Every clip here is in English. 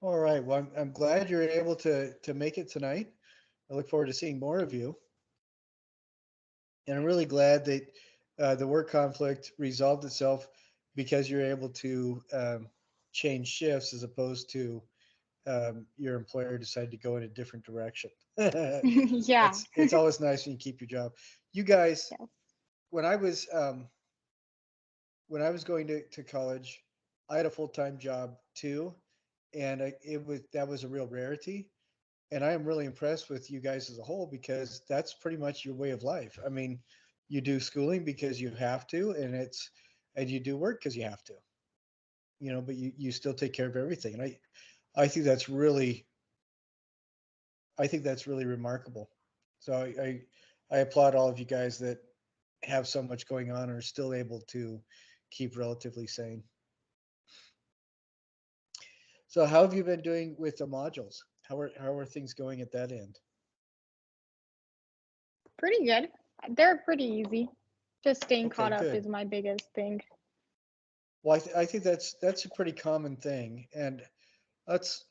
All right. Well, I'm glad you're able to make it tonight. I look forward to seeing more of you, and I'm really glad that the work conflict resolved itself because you're able to change shifts as opposed to your employer decided to go in a different direction. Yeah. It's always nice when you keep your job. You guys, Yes. when I was going to college, I had a full time job too, and that was a real rarity. And I am really impressed with you guys as a whole because that's pretty much your way of life. I mean, you do schooling because you have to, and you do work because you have to. But you still take care of everything, and I think that's really remarkable. So I applaud all of you guys that have so much going on and are still able to keep relatively sane. So how have you been doing with the modules? How are things going at that end? Pretty good. They're pretty easy. Just staying Okay, caught up good. is my biggest thing. Well, I think that's a pretty common thing, and that's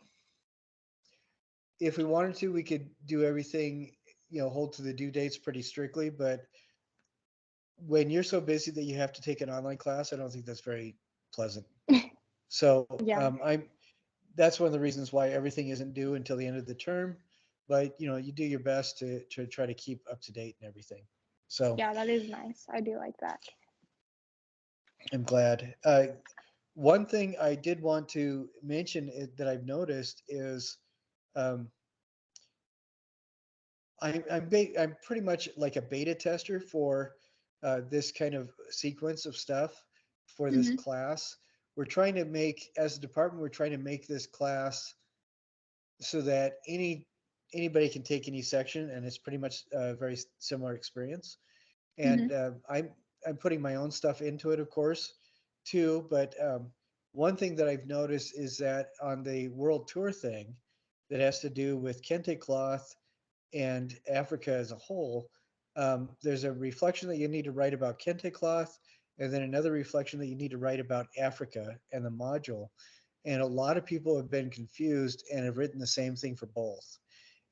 if we wanted to, we could do everything, hold to the due dates pretty strictly. But when you're so busy that you have to take an online class, I don't think that's very pleasant. So Yeah. I'm that's one of the reasons why everything isn't due until the end of the term. But you do your best to try to keep up to date and everything. So Yeah, that is nice. I do like that. I'm glad. One thing I did want to mention that I've noticed is um, I'm pretty much like a beta tester for this kind of sequence of stuff for this Hmm. class. We're trying to make, as a department, we're trying to make this class so that anybody can take any section, and it's pretty much a very similar experience. Hmm. And I'm putting my own stuff into it, of course, too. But one thing that I've noticed is that on the world tour thing, that has to do with kente cloth and Africa as a whole, there's a reflection that you need to write about kente cloth, and then another reflection that you need to write about Africa and the module. And a lot of people have been confused and have written the same thing for both.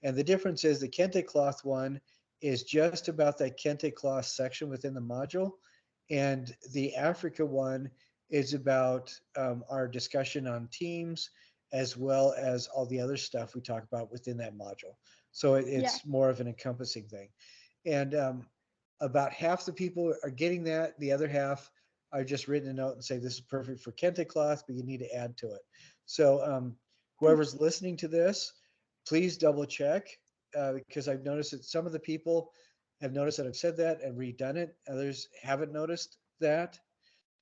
And the difference is the kente cloth one is just about that kente cloth section within the module, and the Africa one is about our discussion on teams as well as all the other stuff we talk about within that module. So Yeah. it's more of an encompassing thing. And about half the people are getting that. The other half are just written a note and say this is perfect for kente cloth, but you need to add to it. So Hmm. whoever's listening to this, please double check because I've noticed that some of the people have noticed that I've said that and redone it. Others haven't noticed that.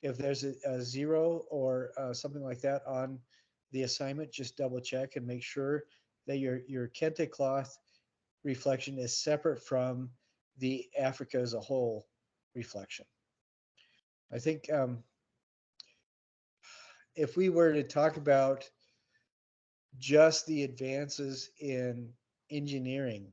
If there's a zero or something like that on the assignment, just double check and make sure that your kente cloth reflection is separate from the Africa as a whole reflection. I think if we were to talk about just the advances in engineering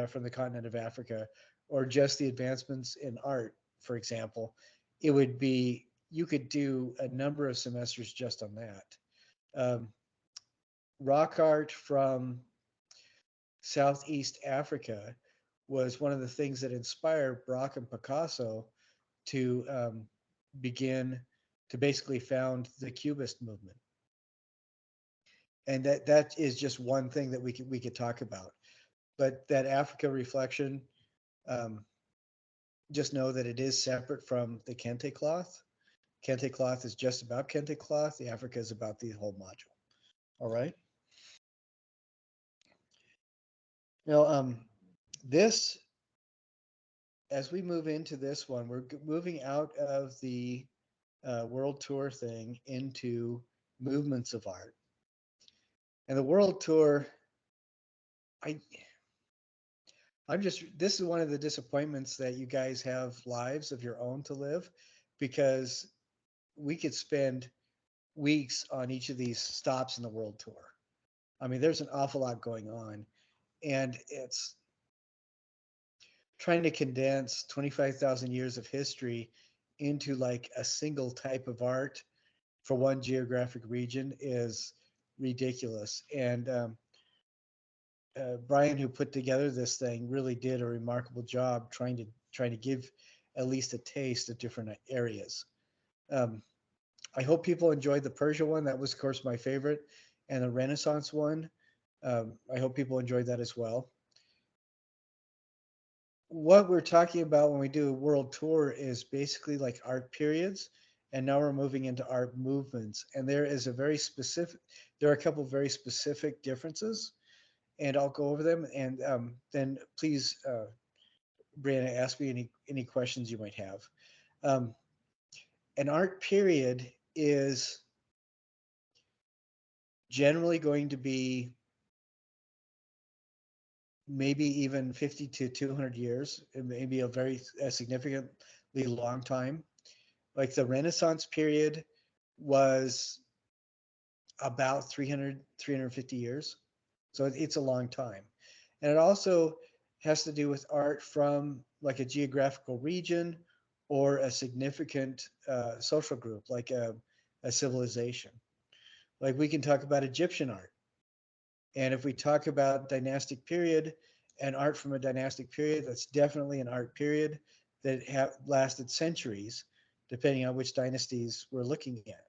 from the continent of Africa, or just the advancements in art, for example, it would be you could do a number of semesters just on that. Um, Rock art from Southeast Africa was one of the things that inspired Braque and Picasso to begin to basically found the Cubist movement. And that is just one thing that we could talk about. But that Africa reflection, um, just know that it is separate from the kente cloth. Kente cloth is just about kente cloth. The Africa is about the whole module. All right. Now, this as we move into this one, we're moving out of the world tour thing into movements of art. And the world tour, I I'm just this is one of the disappointments that you guys have lives of your own to live because we could spend weeks on each of these stops in the world tour. I mean, there's an awful lot going on, and it's trying to condense 25,000 years of history into like a single type of art for one geographic region is ridiculous. And Brian, who put together this thing, really did a remarkable job trying to give at least a taste of different areas. Um, I hope people enjoyed the Persia one. That was, of course, my favorite, and the Renaissance one. I hope people enjoyed that as well. What we're talking about when we do a world tour is basically like art periods, and now we're moving into art movements. And there are a couple of very specific differences, and I'll go over them. And then please, Brianna, ask me any questions you might have. Um, an art period is generally going to be maybe even 50 to 200 years. It may be a significantly long time. Like the Renaissance period was about 350 years. So it's a long time. And it also has to do with art from like a geographical region or a significant social group, like a civilization. Like we can talk about Egyptian art. And if we talk about dynastic period and art from a dynastic period, that's definitely an art period that lasted centuries, depending on which dynasties we're looking at.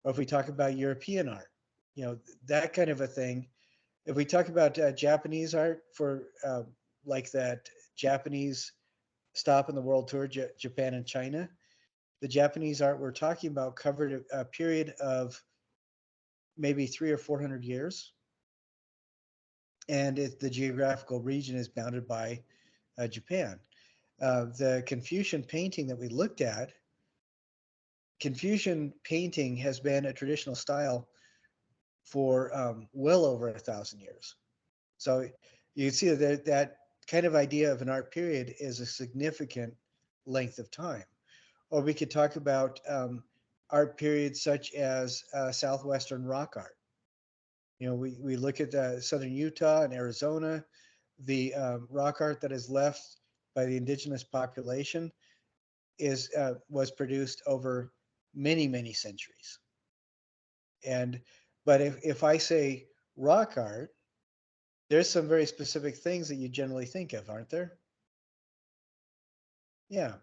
Or if we talk about European art, that kind of a thing. If we talk about Japanese art for like that Japanese stop in the world tour, Japan and China, the Japanese art we're talking about covered a period of maybe 300 or 400 years, and the geographical region is bounded by Japan. The Confucian painting that we looked at, Confucian painting has been a traditional style for well over 1,000 years. So you can see that kind of idea of an art period is a significant length of time. Or we could talk about art periods such as southwestern rock art. We look at southern Utah and Arizona, the rock art that is left by the indigenous population was produced over many centuries. And but if I say rock art, there's some very specific things that you generally think of, aren't there? Yeah,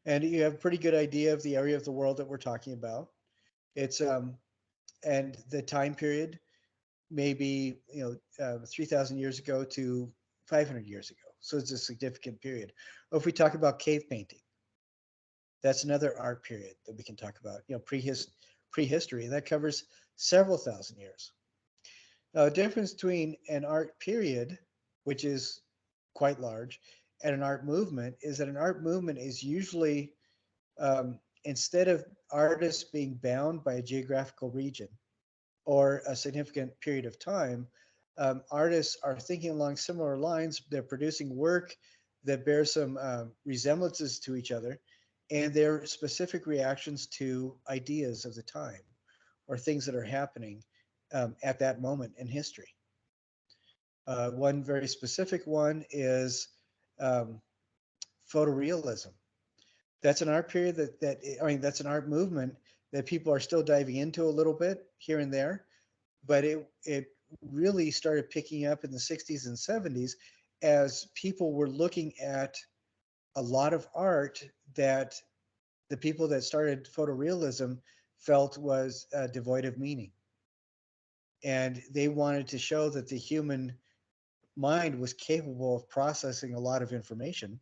and you have a pretty good idea of the area of the world that we're talking about. It's and the time period maybe 3,000 years ago to 500 years ago. So it's a significant period. Or if we talk about cave painting, that's another art period that we can talk about. Prehistory that covers several thousand years. Now, the difference between an art period, which is quite large, and an art movement is that an art movement is usually, instead of artists being bound by a geographical region or a significant period of time, artists are thinking along similar lines. They're producing work that bears some resemblances to each other, and they're specific reactions to ideas of the time or things that are happening at that moment in history. One very specific one is um, photorealism. That's an art period that's an art movement that people are still diving into a little bit here and there, but it really started picking up in the 60s and 70s as people were looking at a lot of art that the people that started photorealism felt was devoid of meaning. And they wanted to show that the human mind was capable of processing a lot of information.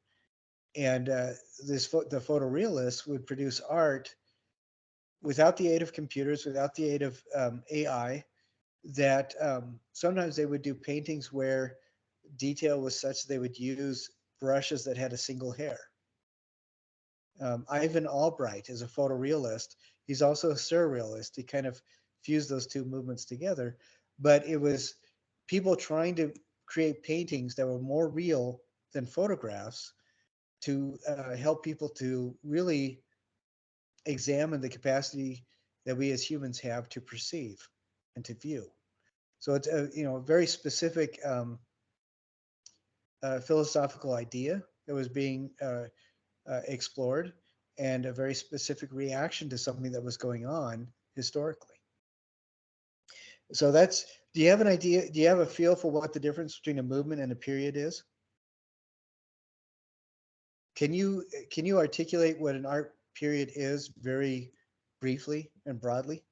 And the photorealists would produce art without the aid of computers, without the aid of AI, that sometimes they would do paintings where detail was such they would use brushes that had a single hair. Ivan Albright is a photorealist. He's also a surrealist. He kind of fused those two movements together. But it was people trying to create paintings that were more real than photographs to help people to really examine the capacity that we as humans have to perceive and to view. So it's a very specific philosophical idea that was being explored, and a very specific reaction to something that was going on historically. So that's, do you have an idea? Do you have a feel for what the difference between a movement and a period is? Can you articulate what an art period is very briefly and broadly?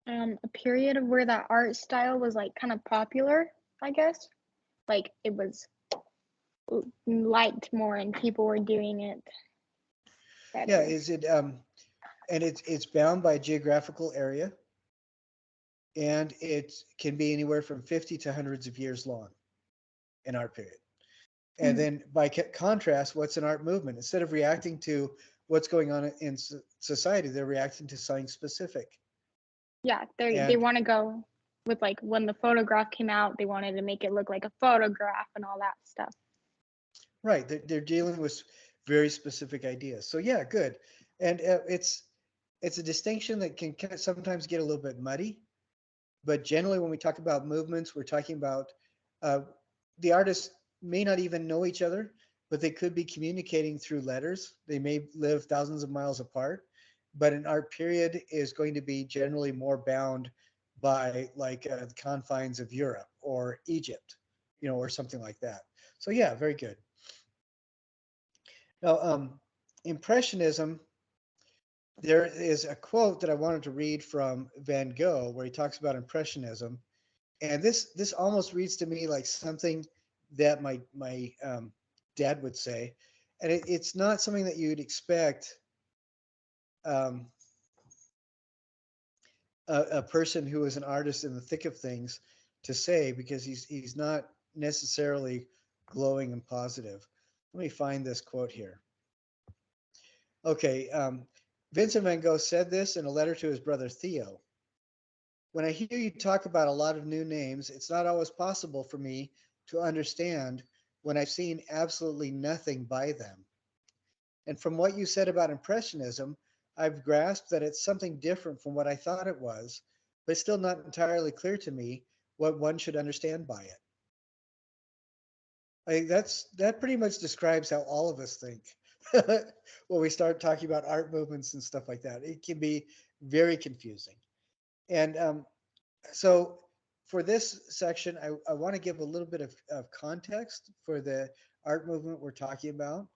A period of where that art style was like kind of popular, I guess. Like it was liked more and people were doing it Yeah, better. is it and it's bound by geographical area, and it can be anywhere from 50 to hundreds of years long, an art period. And Mhm. then by contrast, what's an art movement? Instead of reacting to what's going on in society, they're reacting to something specific. Yeah, they And want to go with like when the photograph came out, they wanted to make it look like a photograph and all that stuff. right, they're dealing with very specific ideas. So yeah, good. And it's a distinction that can sometimes get a little bit muddy, but generally when we talk about movements, we're talking about uh, the artists may not even know each other, but they could be communicating through letters. They may live thousands of miles apart, but an art period is going to be generally more bound by like the confines of Europe or Egypt, or something like that. So yeah, very good. Now, Impressionism, there is a quote that I wanted to read from Van Gogh where he talks about Impressionism. And this almost reads to me like something that my dad would say, and it's not something that you'd expect um, a person who is an artist in the thick of things to say, because he's not necessarily glowing and positive. Let me find this quote here. Okay, Vincent van Gogh said this in a letter to his brother Theo. When I hear you talk about a lot of new names, it's not always possible for me to understand when I've seen absolutely nothing by them. And from what you said about Impressionism, I've grasped that it's something different from what I thought it was, but still not entirely clear to me what one should understand by it. That pretty much describes how all of us think when we start talking about art movements and stuff like that. It can be very confusing. And so for this section, I want to give a little bit of context for the art movement we're talking about,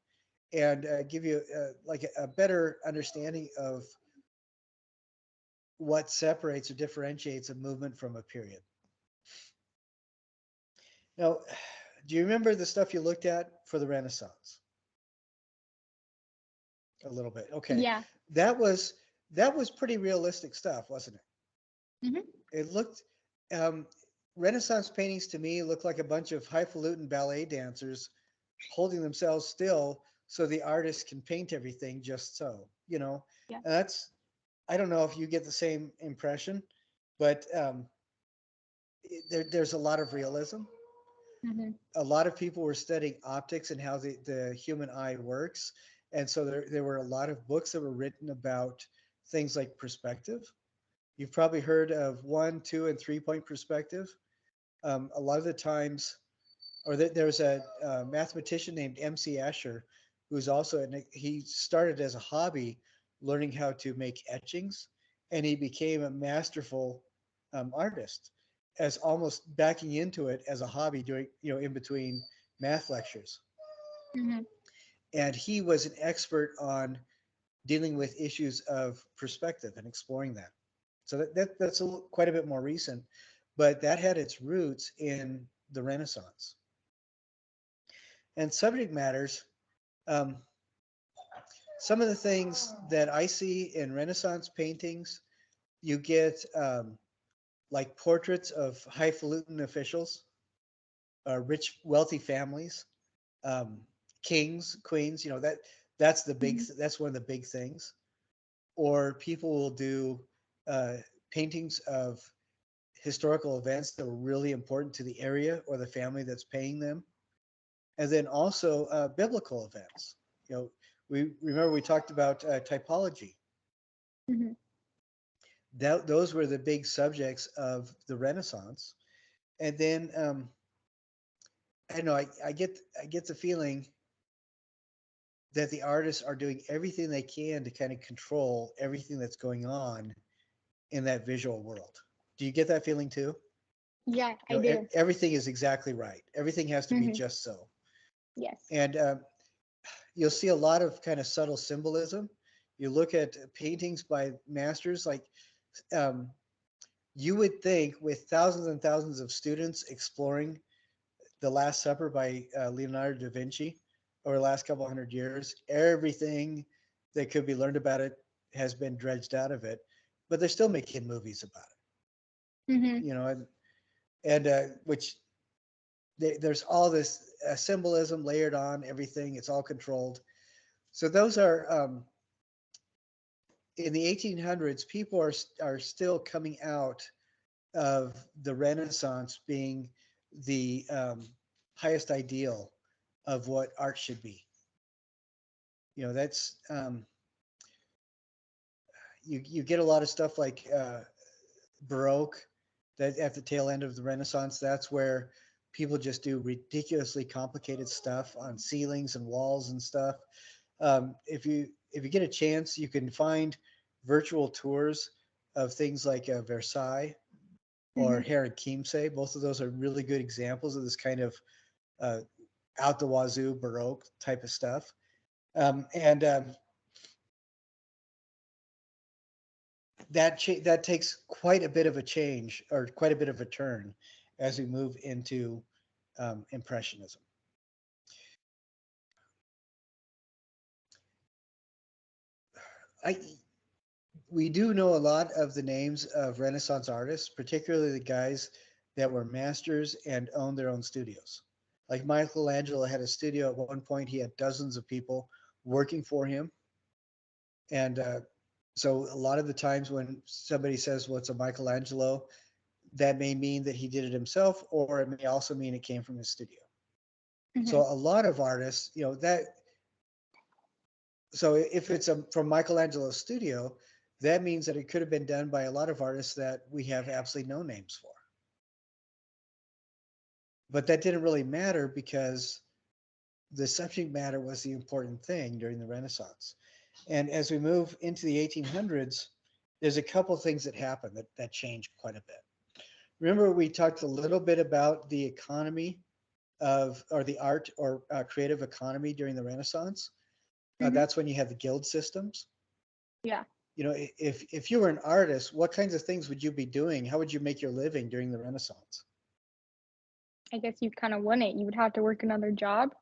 and give you like a better understanding of what separates or differentiates a movement from a period. Now, do you remember the stuff you looked at for the Renaissance? A little bit. Okay. Yeah. That was that was pretty realistic stuff, wasn't it? Hmm. It looked um, Renaissance paintings to me looked like a bunch of highfalutin ballet dancers holding themselves still so the artist can paint everything just so, Yeah. And that's, I don't know if you get the same impression, but there's a lot of realism. Hmm. A lot of people were studying optics and how the human eye works. And so there were a lot of books that were written about things like perspective. You've probably heard of 1, 2, and 3 point perspective. A lot of the times, or there's a mathematician named MC Escher, who's also, he started as a hobby learning how to make etchings, and he became a masterful artist as almost backing into it as a hobby doing, in between math lectures. Hmm. And he was an expert on dealing with issues of perspective and exploring that. So that's quite a bit more recent, but that had its roots in the Renaissance. And subject matters, um, some of the things that I see in Renaissance paintings, you get like portraits of highfalutin officials, rich, wealthy families, um, kings, queens. That's the big. Hmm. That's one of the big things. Or people will do uh, paintings of historical events that were really important to the area or the family that's paying them, and then also biblical events. We remember we talked about typology. Hmm. Those were the big subjects of the Renaissance. And then I don't know. I get the feeling that the artists are doing everything they can to kind of control everything that's going on in that visual world. Do you get that feeling too? Yeah, You I know, do. everything is exactly right. Everything has to be Hmm. just so. Yes. And you'll see a lot of kind of subtle symbolism. You look at paintings by masters like um, you would think with thousands and thousands of students exploring the Last Supper by Leonardo da Vinci over the last couple hundred years, everything that could be learned about it has been dredged out of it, but they're still making movies about Hmm. it, and which there's all this symbolism layered on everything. It's all controlled. So those are in the 1800s. People are still coming out of the Renaissance being the highest ideal of what art should be. That's you get a lot of stuff like Baroque that at the tail end of the Renaissance. That's where people just do ridiculously complicated stuff on ceilings and walls and stuff. If you get a chance, you can find virtual tours of things like Versailles or Hmm. Herod Kimse. Both of those are really good examples of this kind of uh, out the wazoo Baroque type of stuff. And that takes quite a bit of a change or quite a bit of a turn as we move into Impressionism. I We do know a lot of the names of Renaissance artists, particularly the guys that were masters and owned their own studios. Like Michelangelo had a studio at one point; he had dozens of people working for him, and so a lot of the times when somebody says, "Well, it's a Michelangelo," that may mean that he did it himself, or it may also mean it came from his studio. So Hmm. a lot of artists, that so if it's from Michelangelo's studio, that means that it could have been done by a lot of artists that we have absolutely no names for. But that didn't really matter because the subject matter was the important thing during the Renaissance. And as we move into the 1800s, there's a couple things that happen that change quite a bit. Remember, we talked a little bit about the economy or the art or creative economy during the Renaissance. Hmm. That's when you have the guild systems. Yeah. If you were an artist, what kinds of things would you be doing? How would you make your living during the Renaissance? I guess you kind of wouldn't. You would have to work another job.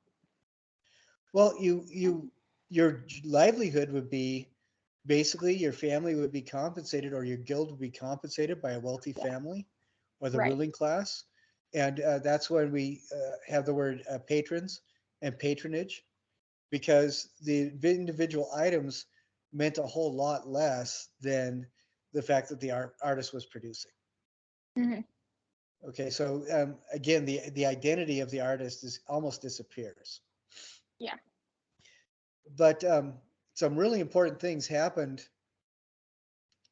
Well, your livelihood would be basically your family would be compensated, or your guild would be compensated by a wealthy Yeah. family or the Right. ruling class, and that's when we have the word patrons and patronage, because the individual items meant a whole lot less than the fact that the artist was producing. Hmm. Okay, so again, the identity of the artist is almost disappears. Yeah. But some really important things happened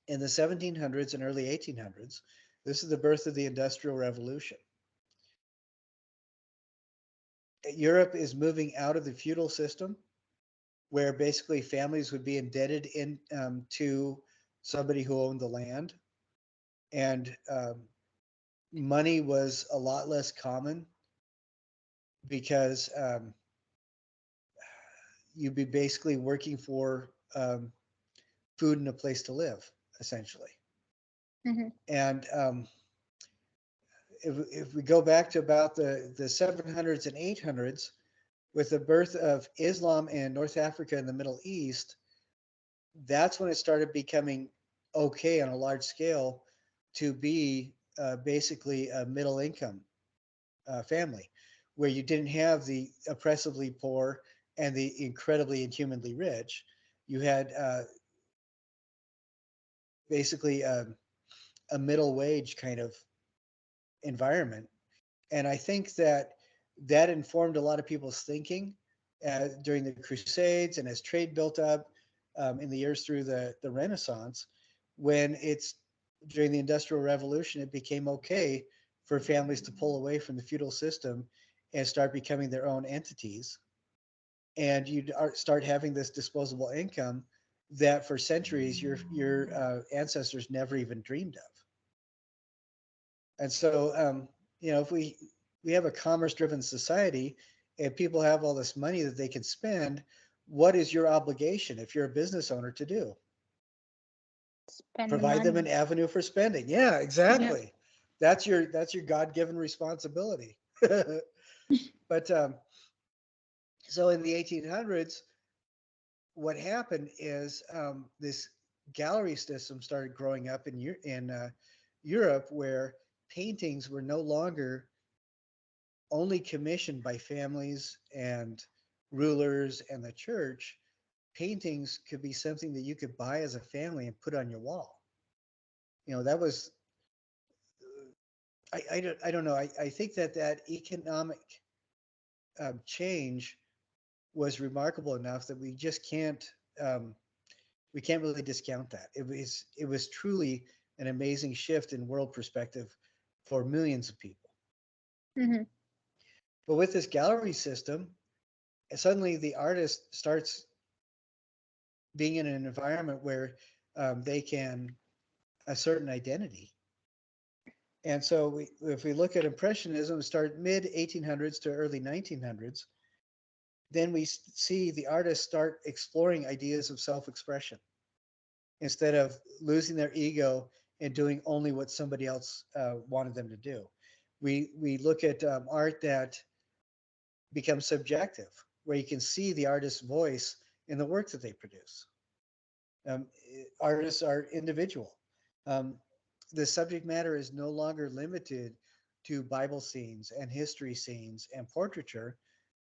in the 1700s and early 1800s. This is the birth of the Industrial Revolution. Europe is moving out of the feudal system, where basically families would be indebted to somebody who owned the land, and money was a lot less common because you'd be basically working for food and a place to live, essentially. Hmm. And if we go back to about the 700s and 800s, with the birth of Islam in North Africa and the Middle East, that's when it started becoming okay on a large scale to be basically a middle income family, where you didn't have the oppressively poor and the incredibly inhumanly rich. You had basically a middle wage kind of environment. And I think that informed a lot of people's thinking during the Crusades and as trade built up in the years through the Renaissance. When it's during the Industrial Revolution, it became okay for families to pull away from the feudal system and start becoming their own entities. And you start having this disposable income that for centuries your ancestors never even dreamed of. And so, if we have a commerce-driven society, and people have all this money that they can spend, what is your obligation if you're a business owner to do? Spend the Provide them money. an avenue for spending. Yeah, Yep. exactly. That's your God-given responsibility. But so in the 1800s, what happened is this gallery system started growing up in Europe, where paintings were no longer only commissioned by families and rulers and the church. Paintings could be something that you could buy as a family and put on your wall. That was I don't know. I think that economic change was remarkable enough that um, we can't really discount that. It was truly an amazing shift in world perspective for millions of people. Hmm. But with this gallery system, suddenly the artist starts being in an environment where they can assert an identity. And so if we look at Impressionism, start mid 1800s to early 1900s, then we see the artists start exploring ideas of self-expression instead of losing their ego and doing only what somebody else wanted them to do. We look at art that becomes subjective, where you can see the artist's voice in the work that they produce. Um, Artists are individual. Um, the subject matter is no longer limited to Bible scenes and history scenes and portraiture.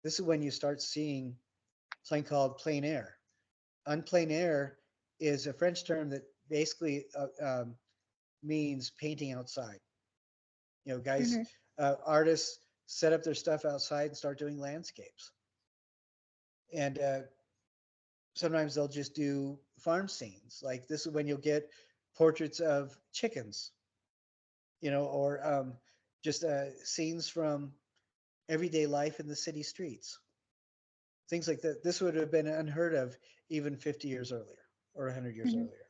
This is when you start seeing something called plein air. Unplain air is a French term that basically means painting outside. Guys, Hmm. artists set up their stuff outside and start doing landscapes. And sometimes they'll just do farm scenes. Like this is when you'll get portraits of chickens, or just scenes from everyday life in the city streets, things like that. This would have been unheard of even 50 years earlier or 100 years Hmm. earlier.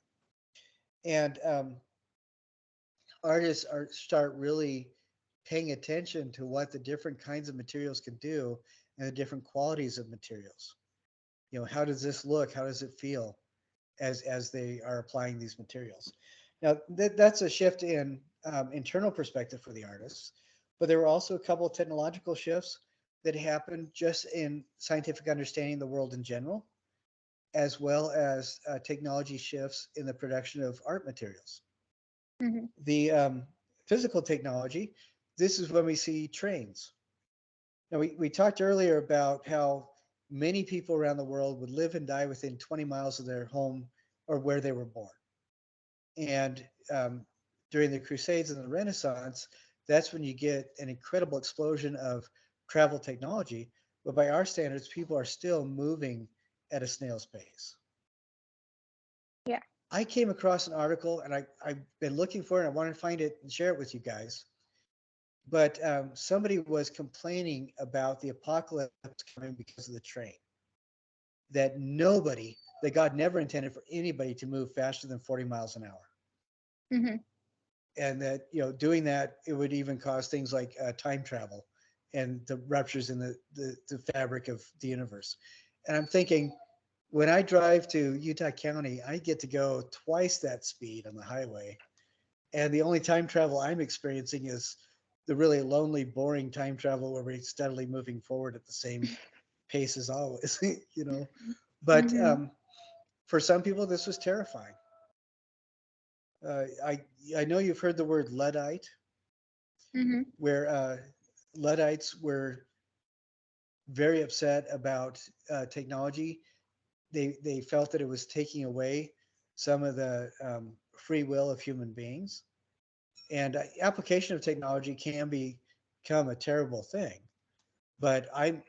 And artists start really paying attention to what the different kinds of materials can do and the different qualities of materials. How does this look? How does it feel as they are applying these materials? Now, that's a shift in internal perspective for the artists, but there were also a couple of technological shifts that happened just in scientific understanding the world in general, as well as technology shifts in the production of art materials. Hmm. The physical technology, this is when we see trains. Now, we talked earlier about how many people around the world would live and die within 20 miles of their home or where they were born. And during the Crusades and the Renaissance, that's when you get an incredible explosion of travel technology. But by our standards, people are still moving at a snail's pace. Yeah. I came across an article and I've been looking for it. And I wanted to find it and share it with you guys. But somebody was complaining about the apocalypse coming because of the train. That God never intended for anybody to move faster than 40 miles an hour. Hmm. And that, doing that, it would even cause things like time travel and the ruptures in the fabric of the universe. And I'm thinking, when I drive to Utah County, I get to go twice that speed on the highway. And the only time travel I'm experiencing is the really lonely, boring time travel where we're steadily moving forward at the same pace as always, But Hmm. for some people, this was terrifying. I know you've heard the word Luddite, Hmm. where Luddites were very upset about technology. They felt that it was taking away some of the free will of human beings, and application of technology can become a terrible thing. But I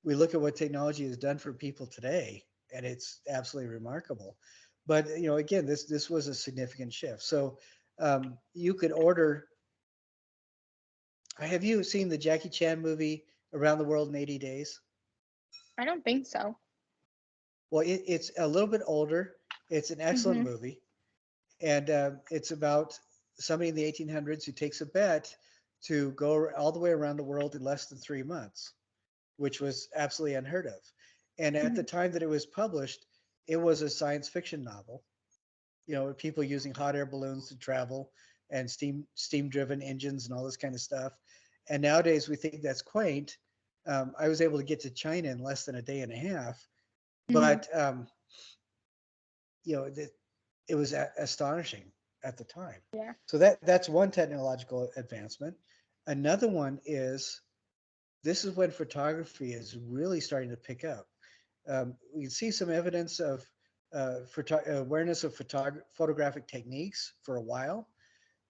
we look at what technology has done for people today, and it's absolutely remarkable. But again, this was a significant shift. So you could order. Have you seen the Jackie Chan movie Around the World in 80 Days? I don't think so. Well, it's a little bit older. It's an excellent Hmm. movie, and it's about somebody in the 1800s who takes a bet to go all the way around the world in less than 3 months, which was absolutely unheard of. And at the Mhm. time that it was published, it was a science fiction novel, people using hot air balloons to travel and steam driven engines and all this kind of stuff. And nowadays we think that's quaint. I was able to get to China in less than a day and a half, Mhm. but you know, it, it was astonishing at the time. Yeah. So that's one technological advancement. Another one is this is when photography is really starting to pick up. We can see some evidence of awareness of photographic techniques for a while,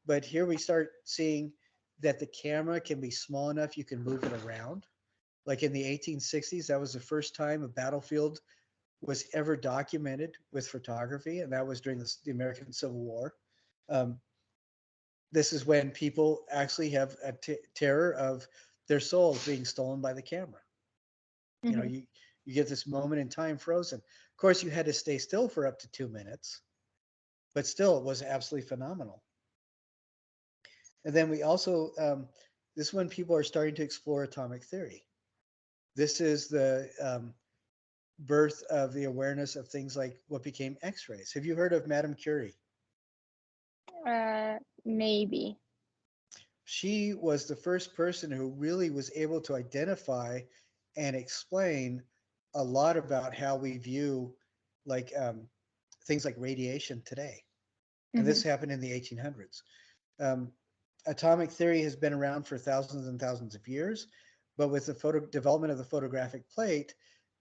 but here we start seeing that the camera can be small enough you can move it around. Like in the 1860s, that was the first time a battlefield was ever documented with photography, and that was during the American Civil War. Um, this is when people actually have a terror of their souls being stolen by the camera. You know, Mhm. you get this moment in time frozen. Of course, you had to stay still for up to 2 minutes, but still, it was absolutely phenomenal. And then we also, this is when people are starting to explore atomic theory. This is the birth of the awareness of things like what became X-rays. Have you heard of Madame Curie? Maybe. She was the first person who really was able to identify and explain a lot about how we view like things like radiation today. And this Mhm. happened in the 1800s. Um, atomic theory has been around for thousands and thousands of years, but with the development of the photographic plate,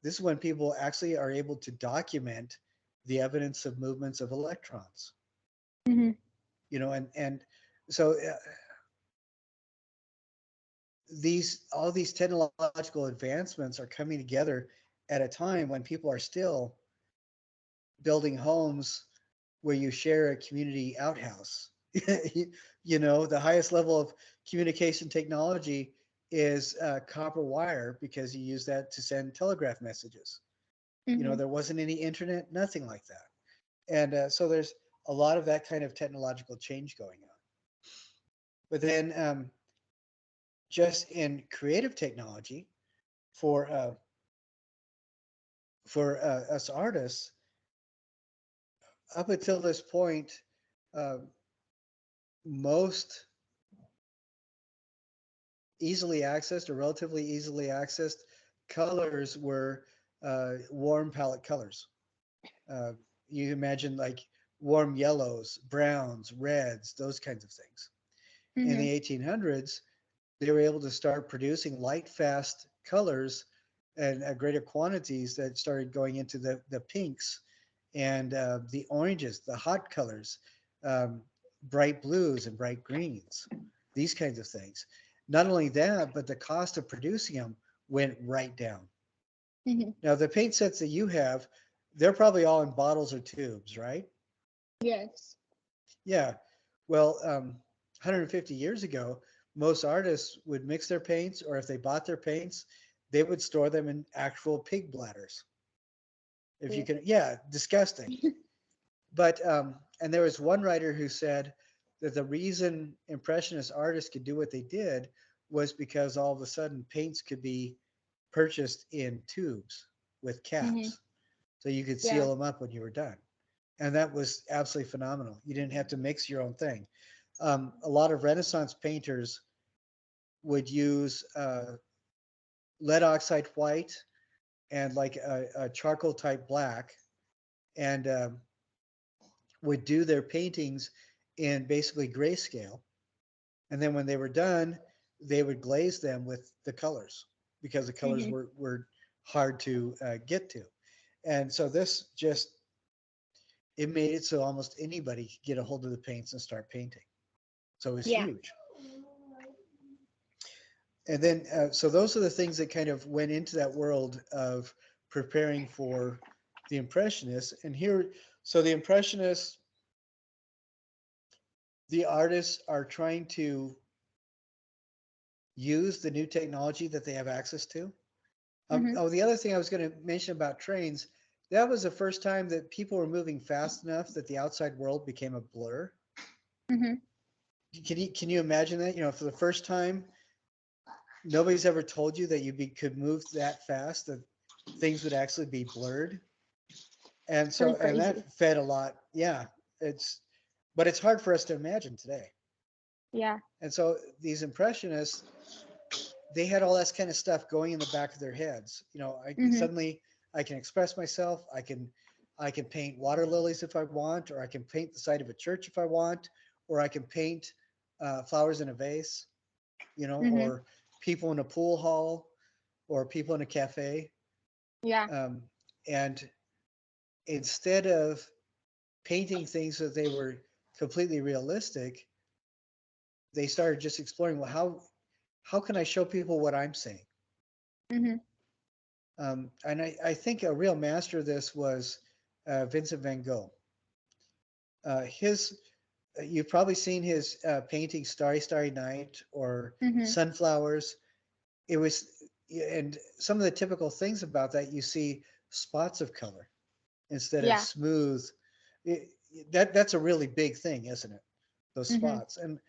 this is when people actually are able to document the evidence of movements of electrons. Mhm. And so these all these technological advancements are coming together at a time when people are still building homes where you share a community outhouse. The highest level of communication technology is copper wire because you use that to send telegraph messages. Mhm. There wasn't any internet, nothing like that. And so there's a lot of that kind of technological change going on. But then just in creative technology for uh, for us artists, up until this point, uh, most easily accessed or relatively easily accessed colors were warm palette colors. Uh, you imagine like warm yellows, browns, reds, those kinds of things. In the Mhm. 1800s, they were able to start producing light, fast colors and greater quantities that started going into the pinks and the oranges, the hot colors, um, bright blues and bright greens, these kinds of things. Not only that, but the cost of producing them went right down. Mhm. Now, the paint sets that you have, they're probably all in bottles or tubes, right? Yes. Yeah. Well, 150 years ago, most artists would mix their paints, or if they bought their paints, they would store them in actual pig bladders. If you Yeah. can, yeah, disgusting. But and there was one writer who said that the reason impressionist artists could do what they did was because all of a sudden paints could be purchased in tubes with Mhm. caps, so you could Yeah. seal them up when you were done. And that was absolutely phenomenal. You didn't have to mix your own thing. A lot of Renaissance painters would use lead oxide white and like a charcoal type black, and would do their paintings in basically grayscale. And then when they were done, they would glaze them with the colors because the colors Mhm. were hard to get to. And so this just it made it so almost anybody could get a hold of the paints and start painting. So it was Yeah. huge. And then so those are the things that kind of went into that world of preparing for the impressionists. And here, so the impressionists, the artists are trying to use the new technology that they have access to. Mhm. The other thing I was going to mention about trains, that was the first time that people were moving fast enough that the outside world became a blur. Mhm. Can you imagine that? For the first time, nobody's ever told you that could move that fast, that things would actually be blurred. And Pretty so, and crazy. that fed a lot. Yeah, it's, but it's hard for us to imagine today. Yeah. And so these impressionists, they had all that kind of stuff going in the back of their heads. I Mhm. suddenly I can express myself. I can paint water lilies if I want, or I can paint the side of a church if I want, or I can paint flowers in a vase, Mhm. or people in a pool hall, or people in a cafe. Yeah. Um, and instead of painting things that they were completely realistic, they started just exploring, well, how can I show people what I'm saying? Mhm. And I think a real master of this was Vincent van Gogh. His You've probably seen his painting Starry Starry Night or Mhm. Sunflowers. It was, and some of the typical things about that, you see spots of color instead of Yeah. smooth. It, that's a really big thing, isn't it? Those Mhm. spots. And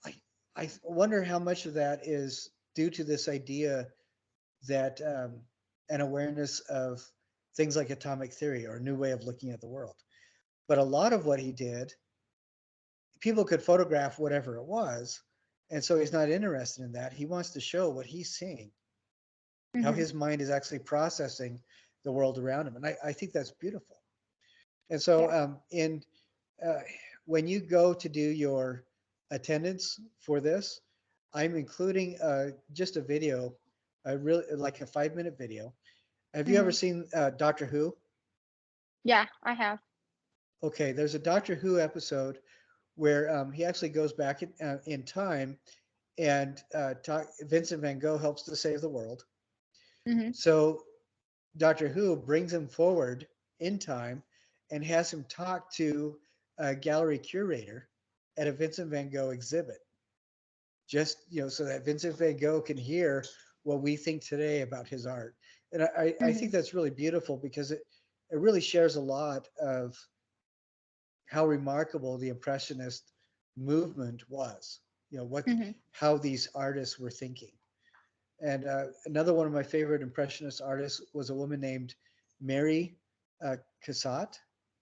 I I wonder how much of that is due to this idea that an awareness of things like atomic theory or a new way of looking at the world. But a lot of what he did, people could photograph whatever it was, and so he's not interested in that. He wants to show what he's seeing, how Mhm. his mind is actually processing the world around him, and I think that's beautiful. And so Yeah. in uh, when you go to do your attendance for this, I'm including just a video, a really like a 5-minute video. Have you ever Mhm. seen Doctor Who? Yeah, I have. Okay, there's a Doctor Who episode where he actually goes back in time and Vincent Van Gogh helps to save the world. Mhm. So Doctor Who brings him forward in time and has him talk to a gallery curator at a Vincent Van Gogh exhibit, just so that Vincent Van Gogh can hear what we think today about his art. And I think Mhm. that's really beautiful because it really shares a lot of how remarkable the Impressionist movement was. What Mhm. how these artists were thinking. And another one of my favorite Impressionist artists was a woman named Mary Cassatt.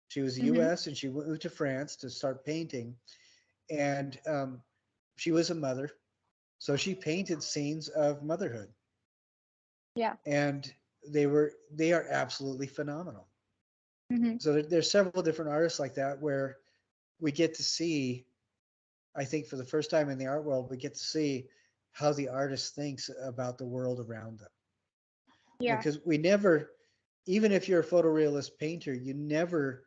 She was Mhm. U.S. and she moved to France to start painting. And she was a mother, so she painted scenes of motherhood, Yeah. and they are absolutely phenomenal. Mhm. So there's several different artists like that where we get to see, I think for the first time in the art world, we get to see how the artist thinks about the world around them. Yeah. Because we never, even if you're a photorealist painter, you never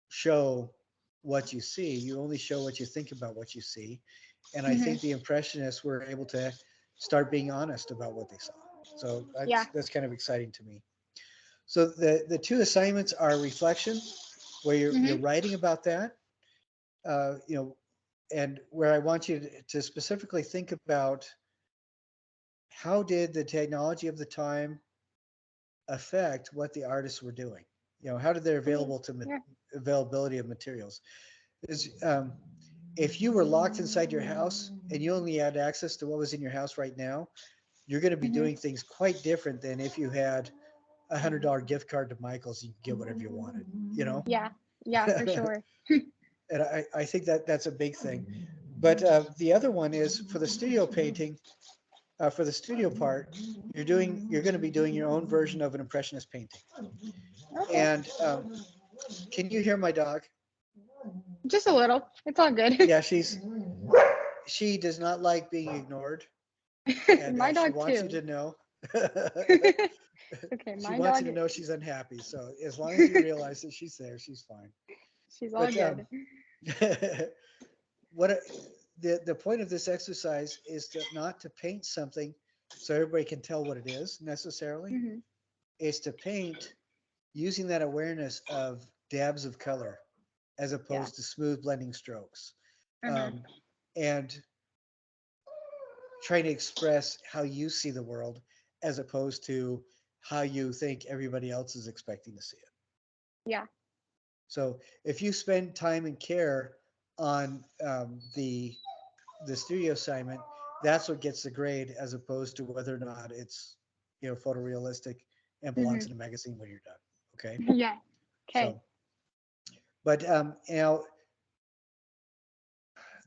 show what you see. You only show what you think about what you see. And I Mhm. think the Impressionists were able to start being honest about what they saw. So Yeah. that's kind of exciting to me. So the two assignments are reflection, where you're Mhm. writing about that, and where I want you to specifically think about how did the technology of the time affect what the artists were doing. How did their Okay. Yeah. availability of materials is if you were locked inside your house and you only had access to what was in your house right now, you're going to be Mhm. doing things quite different than if you had $100 gift card to Michael's. You could get whatever you wanted, Yeah. Yeah, for sure. and I think that that's a big thing. But the other one is for the studio painting. For the studio part, you're going to be doing your own version of an impressionist painting. Okay. And can you hear my dog? Just a little. It's all good. Yeah, she does not like being ignored, and My she dog wants you too. to know. Okay, She my wants you dog, to know she's unhappy. So as long as you realize that she's there, she's fine. she's all But good. what the point of this exercise is not to paint something so everybody can tell what it is necessarily. Mhm. It's to paint using that awareness of dabs of color as Yeah. opposed to smooth blending strokes, Mhm. um, and trying to express how you see the world as opposed to how you think everybody else is expecting to see it. Yeah. So if you spend time and care on the the studio assignment, that's what gets the grade as opposed to whether or not it's, photorealistic and belongs in Mhm. a magazine when you're done. Okay. Yeah. Okay. So, but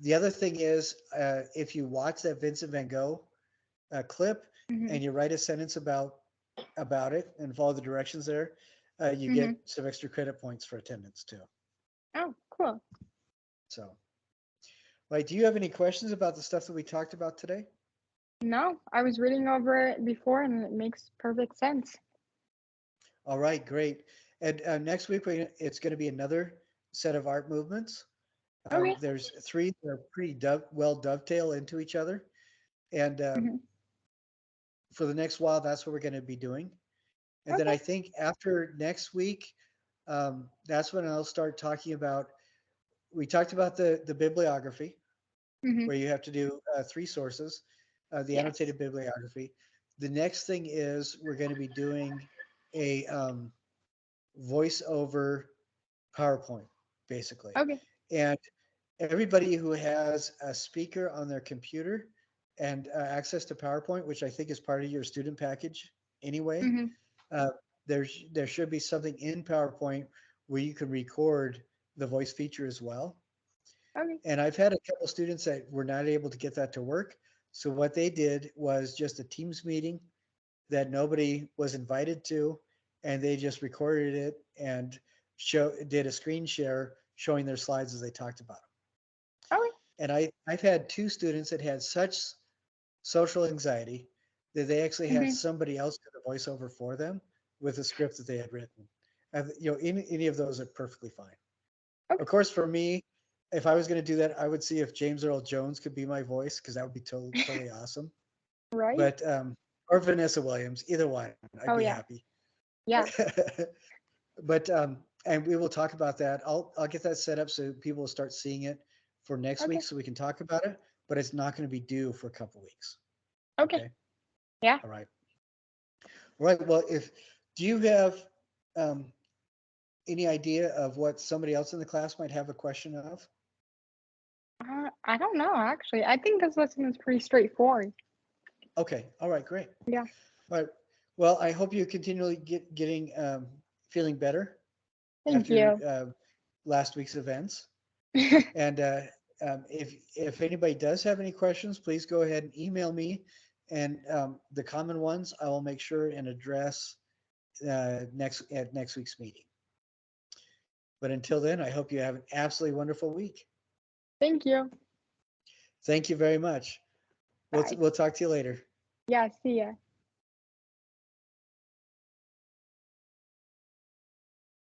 the other thing is, if you watch that Vincent Van Gogh clip Mhm. and you write a sentence about it and follow the directions there, you Mhm. get some extra credit points for attendance too. Oh, cool. So, like, do you have any questions about the stuff that we talked about today? No, I was reading over it before and it makes perfect sense. All right, great. And next week, it's going to be another set of art movements. Okay. There's three that are pretty well dovetail into each other. And Mhm. for the next while, that's what we're going to be doing. And then Okay. I think after next week, that's when I'll start talking about. We talked about the bibliography, Mhm. where you have to do three sources, the Yes. annotated bibliography. The next thing is we're going to be doing a voiceover PowerPoint, basically. Okay. And everybody who has a speaker on their computer and access to PowerPoint, which I think is part of your student package anyway, Mhm. uh, there should be something in PowerPoint where you can record the voice feature as well. Okay. And I've had a couple students that were not able to get that to work. So what they did was just a Teams meeting that nobody was invited to, and they just recorded it and did a screen share showing their slides as they talked about them. Okay. And I've had two students that had such social anxiety that they actually had Mhm. somebody else do the voiceover for them with a script that they had written. And, any of those are perfectly fine. Okay. Of course, for me, if I was going to do that, I would see if James Earl Jones could be my voice because that would be totally awesome. Right? But or Vanessa Williams, either one, I'd Oh be yeah. happy. Yeah. But and we will talk about that. I'll get that set up so people will start seeing it for next Okay. week so we can talk about it. But it's not going to be due for a couple weeks. Okay. Okay. Yeah. All right. All right. Well, if do you have um, any idea of what somebody else in the class might have a question of? I don't know actually. I think this lesson is pretty straightforward. Okay. All right. Great. Yeah. All right. Well, I hope you continually getting feeling better Thank after you. last week's events. And if anybody does have any questions, please go ahead and email me. And the common ones I will make sure and address next week's meeting. But until then, I hope you have an absolutely wonderful week. Thank you. Thank you very much. We'll Bye. we'll talk to you later. Yeah. See ya.